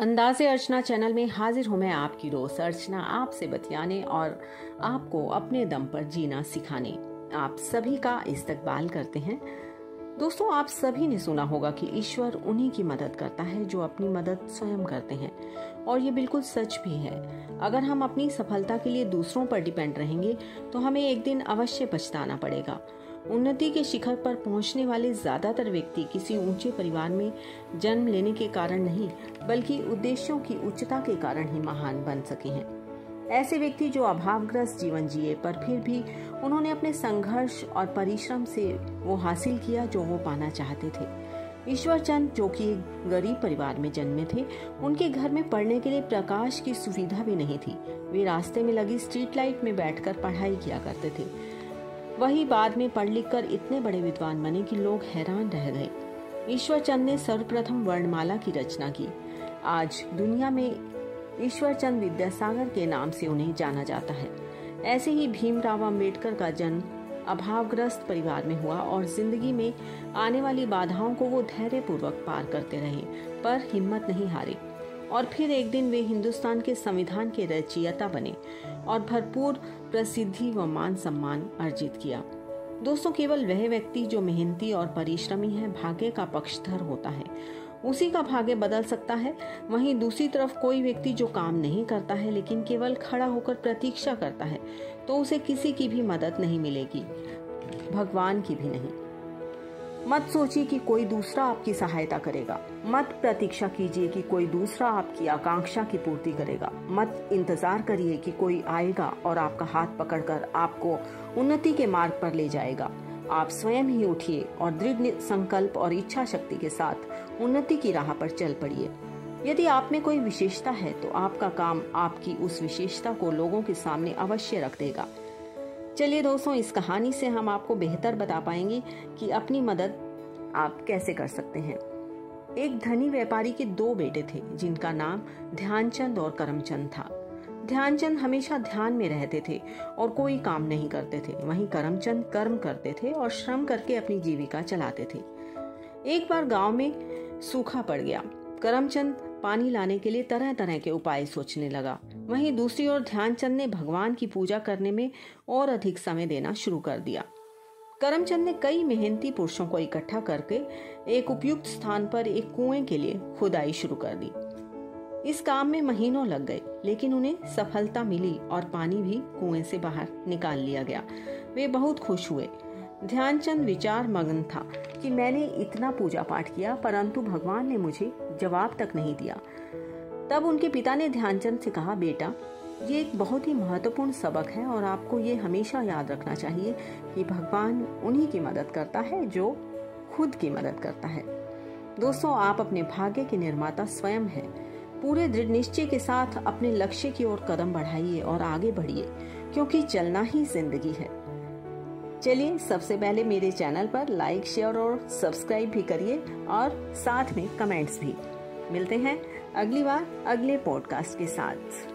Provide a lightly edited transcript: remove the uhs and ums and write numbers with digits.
अंदाज़े अर्चना channel में हाजिर हूँ मैं आपकी दोस्त अर्चना, आपसे बतियाने और आपको अपने दम पर जीना सिखाने। आप सभी का इस्तकबाल करते हैं। दोस्तों, आप सभी ने सुना होगा कि ईश्वर उन्हीं की मदद करता है जो अपनी मदद स्वयं करते हैं, और ये बिल्कुल सच भी है। अगर हम अपनी सफलता के लिए दूसरों पर डिपेंड रहेंगे तो हमें एक दिन अवश्य पछताना पड़ेगा। उन्नति के शिखर पर पहुंचने वाले ज्यादातर व्यक्ति किसी ऊंचे परिवार में जन्म लेने के कारण नहीं, बल्कि उद्देश्यों की उच्चता के कारण ही महान बन सके हैं। ऐसे व्यक्ति जो अभावग्रस्त जीवन जिए, पर फिर भी उन्होंने अपने संघर्ष और परिश्रम से वो हासिल किया जो वो पाना चाहते थे। ईश्वर चंद, जो कि एक गरीब परिवार में जन्मे थे, उनके घर में पढ़ने के लिए प्रकाश की सुविधा भी नहीं थी। वे रास्ते में लगी स्ट्रीट लाइट में बैठकर पढ़ाई किया करते थे। वही बाद में पढ़ लिख कर इतने बड़े विद्वान बने कि लोग हैरान रह गए। ईश्वर चंद ने सर्वप्रथम वर्णमाला की रचना की। आज दुनिया में ईश्वर चंद विद्यासागर के नाम से उन्हें जाना जाता है। ऐसे ही भीमराव अंबेडकर का जन्म अभावग्रस्त परिवार में हुआ और जिंदगी में आने वाली बाधाओं को वो धैर्यपूर्वक पार करते रहे, पर हिम्मत नहीं हारी। और फिर एक दिन वे हिंदुस्तान के संविधान के रचयिता बने और भरपूर प्रसिद्धि व मान सम्मान अर्जित किया। दोस्तों, केवल वह व्यक्ति जो मेहनती और परिश्रमी है भाग्य का पक्षधर होता है, उसी का भाग्य बदल सकता है। वहीं दूसरी तरफ कोई व्यक्ति जो काम नहीं करता है लेकिन केवल खड़ा होकर प्रतीक्षा करता है, तो उसे किसी की भी मदद नहीं मिलेगी, भगवान की भी नहीं। मत सोचिए कि कोई दूसरा आपकी सहायता करेगा। मत प्रतीक्षा कीजिए कि कोई दूसरा आपकी आकांक्षा की पूर्ति करेगा। मत इंतजार करिए कि कोई आएगा और आपका हाथ पकड़कर आपको उन्नति के मार्ग पर ले जाएगा। आप स्वयं ही उठिए और दृढ़ संकल्प और इच्छा शक्ति के साथ उन्नति की राह पर चल पड़िए। यदि आप में कोई विशेषता है तो आपका काम आपकी उस विशेषता को लोगों के सामने अवश्य रख देगा। चलिए दोस्तों, इस कहानी से हम आपको बेहतर बता पाएंगे कि अपनी मदद आप कैसे कर सकते हैं। एक धनी व्यापारी के दो बेटे थे जिनका नाम ध्यानचंद और करमचंद था। ध्यानचंद हमेशा ध्यान में रहते थे और कोई काम नहीं करते थे। वहीं करमचंद कर्म करते थे और श्रम करके अपनी जीविका चलाते थे। एक बार गांव में सूखा पड़ गया। करमचंद पानी लाने के लिए तरह तरह के उपाय सोचने लगा। वहीं दूसरी ओर ध्यानचंद ने भगवान की पूजा करने में और अधिक समय देना शुरू कर दिया। करमचंद ने कई मेहनती पुरुषों को इकट्ठा करके एक उपयुक्त स्थान पर एक कुएं के लिए खुदाई शुरू कर दी। इस काम में महीनों लग गए, लेकिन उन्हें सफलता मिली और पानी भी कुएं से बाहर निकाल लिया गया। वे बहुत खुश हुए। ध्यानचंद विचार मग्न था कि मैंने इतना पूजा पाठ किया, परंतु भगवान ने मुझे जवाब तक नहीं दिया। तब उनके पिता ने ध्यानचंद से कहा, बेटा, ये एक बहुत ही महत्वपूर्ण सबक है और आपको ये हमेशा याद रखना चाहिए कि भगवान उन्हीं की मदद करता है जो खुद की मदद करता है। दोस्तों, आप अपने भाग्य के निर्माता स्वयं हैं। पूरे दृढ़ निश्चय के साथ अपने लक्ष्य की ओर कदम बढ़ाइए और आगे बढ़िए, क्योंकि चलना ही जिंदगी है। चलिए, सबसे पहले मेरे चैनल पर लाइक, शेयर और सब्सक्राइब भी करिए और साथ में कमेंट्स भी। मिलते हैं अगली बार अगले पॉडकास्ट के साथ।